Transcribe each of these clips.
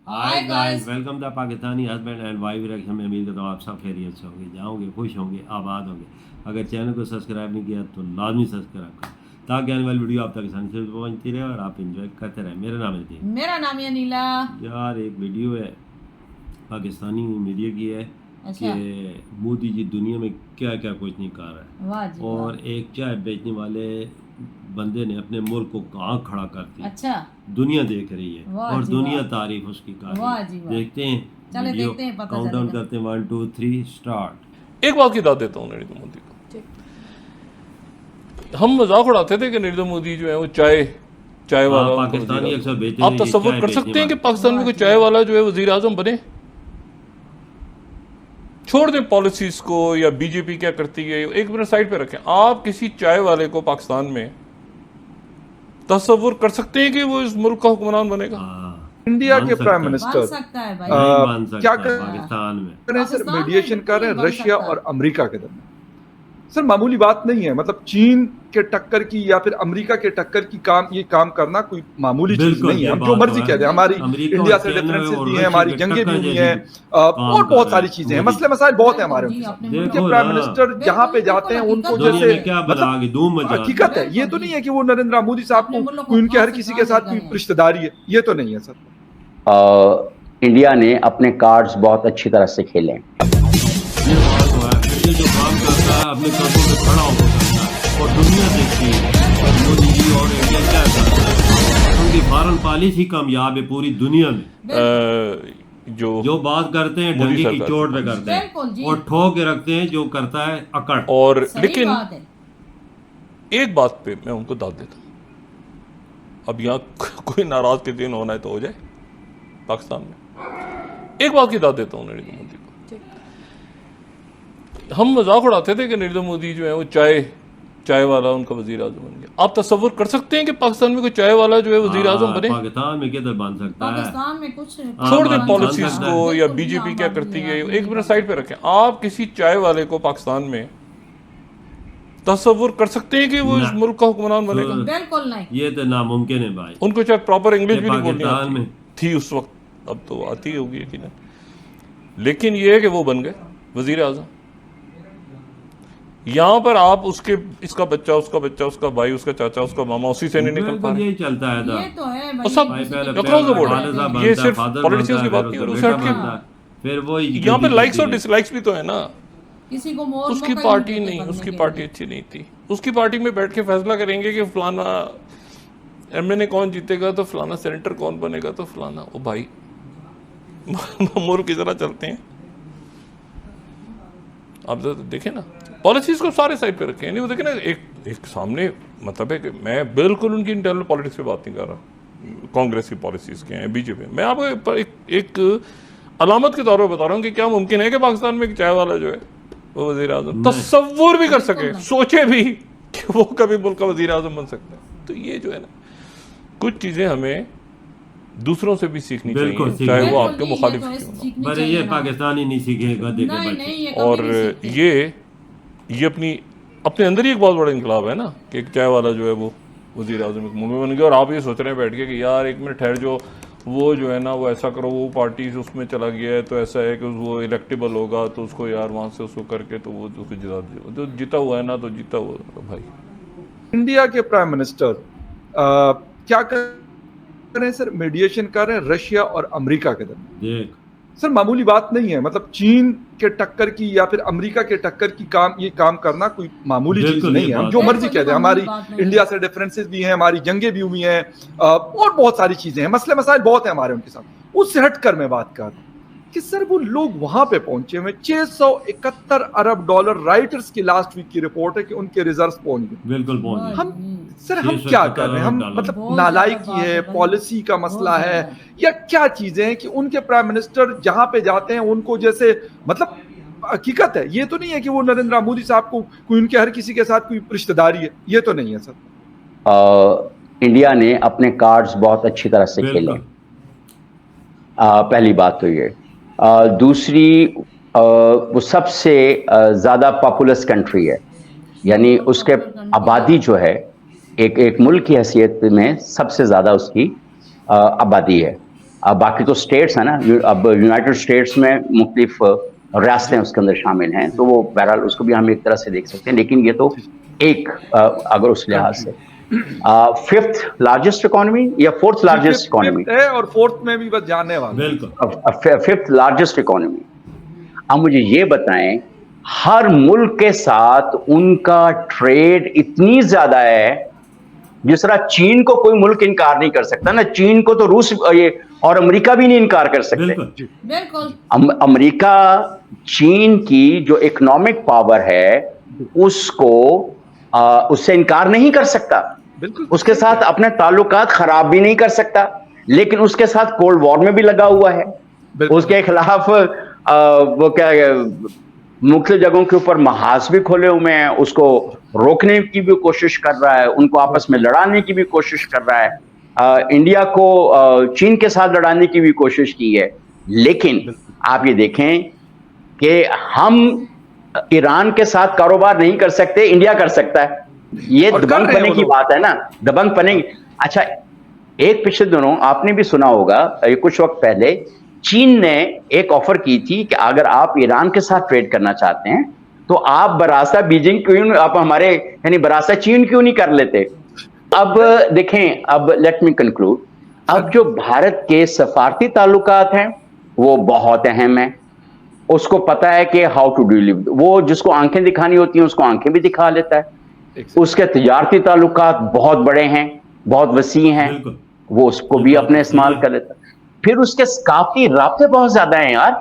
Hi guys, welcome the Pakistani husband and wife reaction में। उम्मीद करता हूँ आप सब खैरियत से होंगे, जाओगे, खुश होंगे, आबाद होंगे। अगर चैनल को सब्सक्राइब नहीं किया तो लाजमी सब्सक्राइब करो ताकि आने वाली वीडियो आप तक आसानी से पहुंचती रहे और आप इंजॉय करते रहें। मेरा नाम है दीप। मेरा नाम है नीला। यार एक वीडियो है पाकिस्तानी मीडिया की है कि मोदी जी दुनिया में क्या क्या कुछ नहीं कर रहा वाह है जी, और एक चाय बेचने वाले बंदे ने अपने मुल्क को कहाँ खड़ा कर दिया। अच्छा, दुनिया देख रही है वाह और जी, दुनिया वाह। तारीफ उसकी कर वाह रही जी, है। वाह। देखते हैं, चले वीडियो देखते हैं, पता काउंटडाउन चलेगा। करते हैं, 1 2 3 स्टार्ट। एक बात की दाद देता हूँ नरेंद्र मोदी को। हम मजाक उड़ाते थे कि नरेंद्र मोदी जो है वो चाय वाला उनको पाकिस्तानी वज़ीर अक्सर आज़म। बेचते आप हैं, तसव्वुर चाय कर बेचने सकते हैं कि वाले। पाकिस्तान में कोई चाय वाला जो है वजीर आजम बने? छोड़ दें पॉलिसीज को या बीजेपी क्या करती है, एक मिनट साइड पे रखें। आप किसी चाय वाले को पाकिस्तान में तसव्वुर कर सकते हैं कि वो इस मुल्क का हुक्मरान बनेगा? इंडिया बन के सकता प्राइम है। बन मिनिस्टर सकता है भाई। नहीं बन क्या सकता है पाकिस्तान में। कर रहे हैं सर? पाकिस्तान में मीडिएशन कर रहे हैं बन रशिया सकता और अमेरिका के दरमियान। सर मामूली बात नहीं है, मतलब चीन के टक्कर की या फिर अमेरिका के टक्कर की ये काम करना कोई मामूली चीज बिल्कुल, नहीं है। ये हम जो बात मर्जी तो कह है। दें, हमारी अमेरिका इंडिया और से चाइना डिफरेंसेस और भी हैं, रशिया हमारी के जंगें भी टक्कर हुई जैसी हैं काम और कर बहुत रहा सारी है चीजें हैं, मोदी। मसले मसाइल बहुत हैं हमारे बिल्कुल उनके जी, साथ। अपने उनके देखो प्राइम ना, मिनिस्टर जहाँ पे जाते हैं बिल्कुल उनको दुनिया जैसे में क्या बना के धूम मचा हकीकत है। ये तो नहीं है कि वो नरेंद्र मोदी साहब अपने मुल्क को को उनके हर कहाँ से किसी कहाँ के साथ ले कोई गए हैं। रिश्तेदारी है, ये तो नहीं है सर। इंडिया ने अपने कार्ड्स बहुत अच्छी तरह से खेले हैं। ये बात तो है। फिर ये जो काम करता है अपने कदमों पे खड़ा होकर करता है और दुनिया देखती है और मोदी जी और इंडिया क्या कर रहा है। उनकी फॉरेन पॉलिसी कामयाब है पूरी दुनिया में। जो बात करते हैं मोदी डंगी की सरकार चोट पे करते बिल्कुल जी। हैं और ठोक के रखते हैं जो करता है अकड़। और सही लेकिन बात है। एक बात पे मैं उनको दाद देता हूँ। अब यहाँ कोई नाराज के दिन होना है तो हो जाए पाकिस्तान में। एक बात की दाद देता हूँ नरेंद्र मोदी को। हम मजाक उड़ाते थे कि नरेंद्र मोदी जो है वो चाय वाला उनका वजीर आजम बन गया। आप तसव्वुर कर सकते हैं कि पाकिस्तान में कोई चाय वाला जो है वजीर आजम बने? पाकिस्तान में किधर बन सकता है। पाकिस्तान में कुछ छोड़ दें बन पॉलिसीज सकता को है। या बीजेपी क्या करती है, एक मिनट साइड पे रखें। आप किसी चाय वाले को पाकिस्तान में तसव्वुर कर सकते हैं कि वो इस मुल्क का हुक्मरान बनेगा? बिल्कुल नहीं। ये तो नामुमकिन है भाई। उनको शायद प्रॉपर इंग्लिश भी नहीं बोलनी पाकिस्तान आती में थी उस वक्त, अब तो आती होगी यकीनन। लेकिन ये है कि वो बन गए वजीर आजम। यहाँ पर आप इसका बच्चा, उसका भाई, उसका चाचा, उसका मामा, उसी से नहीं निकल पा रहे। यही चलता है ये तो है भाई। और सब भाई पहले across the board फादर साहब ये बनता है, सिर्फ फादर पॉलिटिशियंस की बनता है, बात नहीं हो फिर रही, उसका उसे बेटा हटके बनता है, फिर वो यहाँ पे लाइक्स और डिसलाइक्स भी तो है ना। किसी को उसकी पार्टी नहीं, उसकी पार्टी अच्छी नहीं थी। उसकी पार्टी में बैठ के फैसला करेंगे कि फलाना एमएनए कौन जीतेगा, तो फलाना सेनेटर कौन बनेगा, तो फलाना। ओ भाई मुल्क की तरह चलते हैं। आप देखें ना, पॉलिसीज को सारे साइड पे रखें। नहीं वो देखें ना, एक सामने मतलब है कि मैं बिल्कुल उनकी इंटरनल पॉलिटिक्स पे बात नहीं कर रहा, कांग्रेस की पॉलिसीज के हैं, बीजेपी। मैं आपको एक अलामत के तौर पे बता रहा हूँ कि क्या मुमकिन है कि पाकिस्तान में एक चाय वाला जो है वो वजीर आजम तसव्वुर भी कर सके, सोचे भी कि वो कभी मुल्क का वजीर आजम बन सकता है। तो ये जो है ना, कुछ चीजें हमें दूसरों से भी सीखनी चाहिए, चाहे वो आपके मुखालिफ क्यों ना। पर ये पाकिस्तानी नहीं सीखेगा देखे बच्चे। और ये अपने अंदर ही एक बहुत बड़ा इंकलाब है ना कि एक चाय वाला जो है वो वजीर आजम मुल्क में बन गया। और आप ये सोच रहे हैं बैठ के कि यार एक मिनट ठहर, वो जो है ना वो ऐसा करो, वो पार्टी उसमें चला गया है तो ऐसा है कि वो इलेक्टेबल होगा तो उसको यार वहाँ से उसको करके तो वो उसको जिता दे। तो जीता हुआ है ना, तो जीता हुआ भाई। इंडिया के प्राइम मिनिस्टर क्या कर रहे हैं सर? मीडिएशन कर रहे हैं रशिया और अमेरिका के दरमियान। देख सर मामूली बात नहीं है, मतलब चीन के टक्कर की या फिर अमेरिका के टक्कर की ये काम करना कोई मामूली चीज नहीं है। हम जो मर्जी कह दें, हमारी इंडिया से डिफरेंसेस भी हैं, हमारी जंगें भी हुई हैं और बहुत सारी चीजें हैं, मसले मसाइल बहुत हैं हमारे उनके साथ। उससे हटकर मैं बात कर रहा हूं कि सर वो लोग वहां पे पहुंचे हुए, 671 अरब डॉलर राइटर्स की लास्ट वीक की रिपोर्ट है कि उनके रिजर्व पहुंच गए। बिल्कुल पहुंच हम सर हम क्या कर रहे हैं? हम मतलब नालायकी है, पॉलिसी का मसला है, या क्या चीजें हैं कि उनके प्राइम मिनिस्टर जहां पे जाते हैं उनको जैसे मतलब हकीकत है। ये तो नहीं है कि वो नरेंद्र मोदी साहब को कोई उनके हर किसी के साथ कोई रिश्तेदारी है, ये तो नहीं है सर। इंडिया ने अपने कार्ड्स बहुत अच्छी तरह से खेले हैं। पहली बात तो ये। दूसरी, वो सबसे ज्यादा पॉपुलस कंट्री है, यानी उसके आबादी जो है एक मुल्क की हैसियत में सबसे ज्यादा उसकी आबादी है। बाकी तो स्टेट्स है ना, अब यूनाइटेड स्टेट्स में मुख्तलिफ रियासतें उसके अंदर शामिल हैं, तो वो बहरहाल उसको भी हम एक तरह से देख सकते हैं, लेकिन ये तो एक अगर उस लिहाज से फिफ्थ लार्जेस्ट इकोनॉमी या फोर्थ लार्जेस्ट इकोनॉमी है, और फोर्थ में भी बस जाने वाला। बिल्कुल फिफ्थ लार्जेस्ट इकोनॉमी। अब मुझे ये बताएं, हर मुल्क के साथ उनका ट्रेड इतनी ज्यादा है, जिस तरह चीन को कोई मुल्क इनकार नहीं कर सकता ना, चीन को तो रूस ये और अमेरिका भी नहीं इनकार कर सकते। बिल्कुल अमेरिका चीन की जो इकोनॉमिक पावर है उसको उससे इनकार नहीं कर सकता, उसके साथ अपने ताल्लुकात खराब भी नहीं कर सकता, लेकिन उसके साथ कोल्ड वॉर में भी लगा हुआ है, उसके खिलाफ वो क्या मुख्य जगहों के ऊपर महाज भी खोले हुए हैं, उसको रोकने की भी कोशिश कर रहा है, उनको आपस में लड़ाने की भी कोशिश कर रहा है, इंडिया को चीन के साथ लड़ाने की भी कोशिश की है। लेकिन आप ये देखें कि हम ईरान के साथ कारोबार नहीं कर सकते, इंडिया कर सकता है। ये दबंग पने की बात है ना, दबंग पने। अच्छा, एक पिछले दिनों आपने भी सुना होगा, कुछ वक्त पहले चीन ने एक ऑफर की थी कि अगर आप ईरान के साथ ट्रेड करना चाहते हैं तो आप बरासा बीजिंग क्यों, आप हमारे यानी बरासा चीन क्यों नहीं कर लेते। अब देखें, अब लेट मी कंक्लूड, अब जो भारत के सफारती ताल्लुकात हैं वो बहुत अहम है, उसको पता है कि हाउ टू डील, वो जिसको आंखें दिखानी होती हैं उसको आंखें भी दिखा लेता है। उसके तिजारती ताल्लुकात बहुत बड़े हैं, बहुत वसी हैं, वो उसको भी अपने इस्तेमाल कर लेता है। फिर उसके सकाफती राब्ते बहुत ज्यादा हैं यार,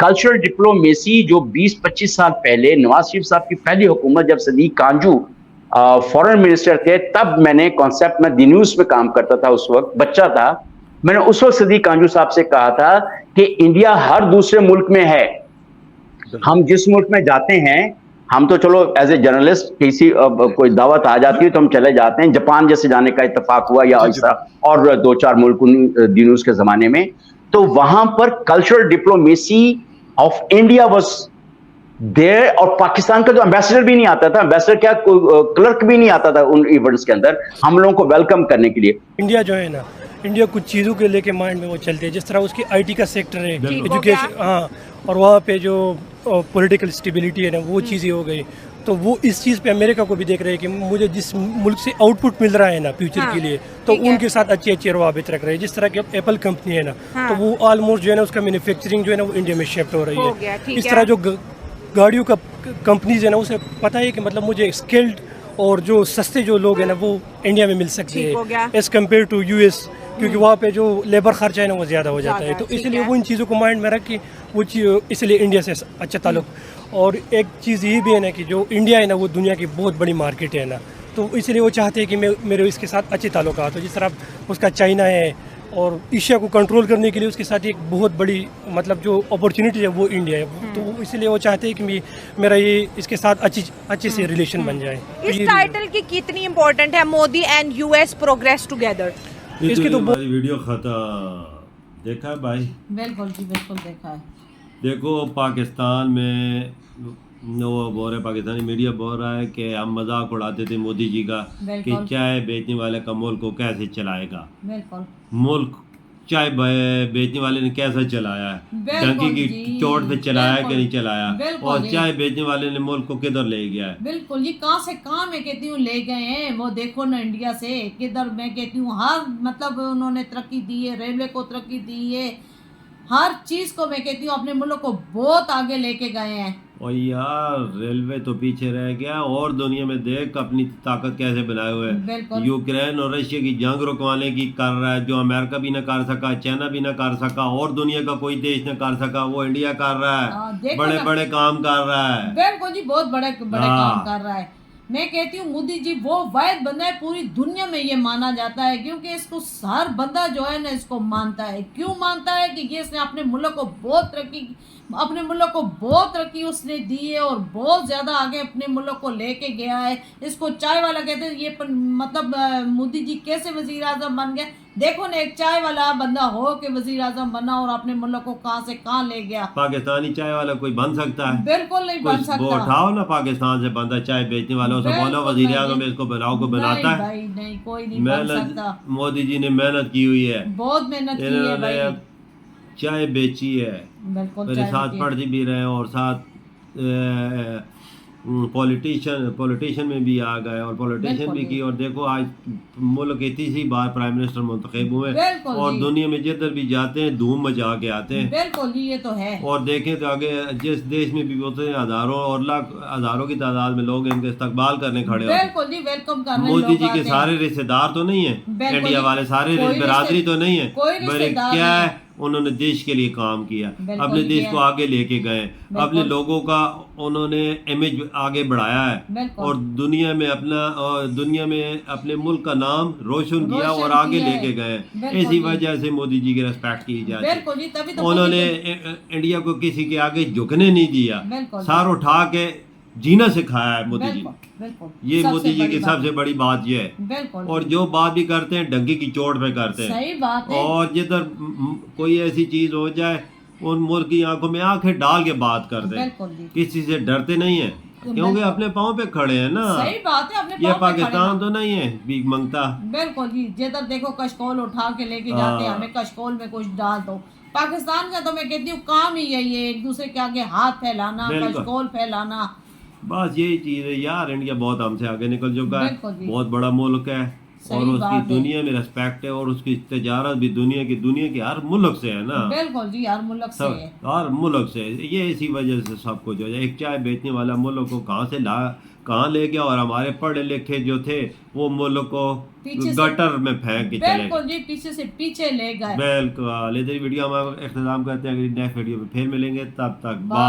कल्चरल डिप्लोमेसी जो 20-25 साल पहले नवाज शरीफ साहब की पहली हुकूमत, जब सदीक कांजू फॉरेन मिनिस्टर थे, तब मैंने कॉन्सेप्ट में दी न्यूज में काम करता था, उस वक्त बच्चा था, मैंने उस वक्त सदीक कांजू साहब से कहा था कि इंडिया हर दूसरे मुल्क में है, हम जिस मुल्क में जाते हैं, हम तो चलो एज ए जर्नलिस्ट किसी कोई दावत आ जाती है तो हम चले जाते हैं, जापान जैसे जाने का इत्तेफाक हुआ या ऐसा और 2-4 मुल्क दी न्यूज के जमाने में, तो वहां पर cultural diplomacy of India was there, और पाकिस्तान का जो एम्बेसडर भी नहीं आता था, एम्बेसडर क्या क्लर्क भी नहीं आता था उन इवेंट्स के अंदर हम लोगों को वेलकम करने के लिए। इंडिया जो है ना, इंडिया कुछ चीज़ों के लेके माइंड में वो चलते हैं, जिस तरह उसकी आईटी का सेक्टर है, एजुकेशन, हाँ, और वहाँ पे जो पॉलिटिकल स्टेबिलिटी है ना, वो चीज़ें हो गई, तो वो इस चीज़ पे अमेरिका को भी देख रहे हैं कि मुझे जिस मुल्क से आउटपुट मिल रहा है ना फ्यूचर के लिए, तो उनके साथ अच्छे अच्छे रवाबित रख रहे हैं। जिस तरह की एप्पल कंपनी है ना, तो वो ऑलमोस्ट जो है ना उसका मैन्युफैक्चरिंग जो है ना वो इंडिया में शिफ्ट हो रही है। इस तरह जो गाड़ियों का कंपनीज है ना, उसे पता है कि मतलब मुझे स्किल्ड और जो सस्ते जो लोग हैं ना वो इंडिया में मिल सकते हैं एज कम्पेयर टू यूएस, क्योंकि वहाँ पे जो लेबर खर्चा है ना वो ज़्यादा हो जाता है, तो इसलिए वो इन चीज़ों को माइंड में रख के वो इसलिए इंडिया से अच्छा ताल्लुक। और एक चीज़ ये भी है ना कि जो इंडिया है ना वो दुनिया की बहुत बड़ी मार्केट है ना, तो इसलिए वो चाहते हैं कि मेरे इसके साथ अच्छे ताल्लुकात हो। जिस तरह उसका चाइना है, और एशिया को कंट्रोल करने के लिए उसके साथ एक बहुत बड़ी मतलब जो अपॉर्चुनिटी है वो इंडिया है, तो इसलिए वो चाहते हैं कि मेरा ये इसके साथ अच्छे से रिलेशन बन जाए। इस टाइटल की कितनी इम्पोर्टेंट है, Modi and US progress together? इसकी तो वीडियो खाता देखा है भाई? बिल्कुल जी, बिल्कुल देखा है। देखो पाकिस्तान में वो बोल रहे, पाकिस्तानी मीडिया बोल रहा है कि हम मजाक उड़ाते थे मोदी जी का कि चाय बेचने वाले का मुल्क को कैसे चलाएगा। बिल्कुल, मुल्क चाय बेचने वाले ने कैसा चलाया है, डंकी की चोट पे चलाया कि नहीं चलाया, और चाय बेचने वाले ने मुल्क को किधर ले गया है। बिल्कुल जी, कहाँ से कहाँ मैं कहती हूँ ले गए हैं वो, देखो ना इंडिया से किधर, मैं कहती हूँ हर मतलब उन्होंने तरक्की दी है, रेलवे को तरक्की दी है, हर चीज को मैं कहती हूँ अपने मुल्क को बहुत आगे लेके गए हैं। और यार रेलवे तो पीछे रह गया, और दुनिया में देख अपनी ताकत कैसे बनाए हुए है। यूक्रेन और रशिया की जंग रुकवाने की कर रहा है, जो अमेरिका भी ना कर सका, चाइना भी ना कर सका, और दुनिया का कोई देश ना कर सका, वो इंडिया कर रहा है, बड़े बड़े काम कर रहा है। बिल्कुल जी, बहुत बड़े काम कर रहा है। मैं कहती हूँ मोदी जी वो वाहिद बंदा है, पूरी दुनिया में ये माना जाता है, क्योंकि इसको हर बंदा जो है ना इसको मानता है। क्यों मानता है? कि ये इसने अपने मुल्क को बहुत तरक्की उसने दी है, और बहुत ज़्यादा आगे अपने मुल्क को लेके गया है। इसको चाय वाला कहते हैं, ये मतलब मोदी जी कैसे वज़ीर आज़म बन गए, देखो ना, एक चाय वाला बंदा हो के वजीर आजम बना और अपने मुल्क को कहां से कहां ले गया। पाकिस्तानी चाय वाला कोई बन सकता है? बिल्कुल नहीं बन वो सकता। उठाओ ना पाकिस्तान से बंदा चाय बेचने वाला, उसे बोलो वजीर आजम इसको बनाओ, को बनाता है? भाई नहीं, कोई नहीं बन सकता। मोदी जी ने मेहनत की हुई है, बहुत मेहनत की है इन्होंने भाई। चाय बेची है, बिल्कुल मेरे चाय साथ की। पढ़ भी रहे हैं और साथ पॉलिटिशियन में भी आ गए और पॉलिटिशियन भी की। और देखो आज मुल्क की तीसरी बार प्राइम मिनिस्टर मुंतखब हुए बिल्कुल और जी। दुनिया में जिधर भी जाते हैं धूम मचा के आते हैं। बिल्कुल जी, ये तो है। और देखें तो आगे जिस देश में भी होते हैं हजारों और लाख हजारों की तादाद में लोग इनके इस्तकबाल करने खड़े होते हैं। बिल्कुल जी, वेलकम करने मोदी लोग जी के आते सारे रिश्तेदार तो नहीं है, बिल्कुल इंडिया जी। वाले सारे कोई बिरादरी तो नहीं है, कोई पर रिश्तेदार क्या नहीं है उन्होंने देश के लिए काम किया, बिल्कुल अपने देश किया। को आगे लेके गए, अपने लोगों का उन्होंने इमेज आगे बढ़ाया है बिल्कुल। और दुनिया में अपने मुल्क का नाम रोशन किया और आगे किया है। लेके गए। बिल्कुल इसी जी। वजह से मोदी जी की रिस्पेक्ट की जाती है। बिल्कुल जी, तभी तो उन्होंने इंडिया को किसी के आगे झुकने नहीं दिया, बिल्कुल। सार उठा के जीना सिखाया है मोदी जी। बिल्कुल बिल्कुल, ये सबसे मोदी जी बड़ी की बात। सबसे बड़ी बात ये है। बिल्कुल और जो बात भी करते हैं डंगी की चोट पे करते हैं। सही बात है। और जिधर कोई ऐसी चीज हो जाए उन मुल्क की आंखों में आंखें डाल के बात करते हैं, बिल्कुल जी। किसी से डरते नहीं है क्योंकि बिल्कुल। अपने पाँव पे खड़े हैं ना। सही बात है, अपने ये पाँव पे खड़े पाकिस्तान हैं। तो नहीं है भीख मंगता। बिल्कुल जी, जिधर देखो कशकोल उठा के लेके जाते हैं, हाँ। हमें कशकोल में कुछ डाल दो। पाकिस्तान का तो मैं कहती हूँ काम ही यही है, एक दूसरे के आगे हाथ फैलाना, बिल्कुल। कशकोल फैलाना। बस यही चीज है यार, इंडिया बहुत हमसे आगे निकल चुका है, बिल्कुल जी। बहुत बड़ा मुल्क है सही और उसकी बात है। दुनिया में रिस्पेक्ट है और उसकी तजारत भी दुनिया के हर मुल्क से है ना। बिल्कुल जी, हर मुल्क से है। हर मुल्क से ये इसी वजह से सब कुछ हो जाए। एक चाय बेचने वाला मुल्क को कहाँ ले गया और हमारे पढ़े लिखे जो थे वो मुल्क को पीछे से- गटर में फेंक के चले गए। बिल्कुल जी, पीछे से पीछे ले गए। बिल्कुल। इधर वीडियो हम इख्तिताम करते हैं, अगली नेक्स्ट वीडियो में फिर मिलेंगे, तब तक बाय।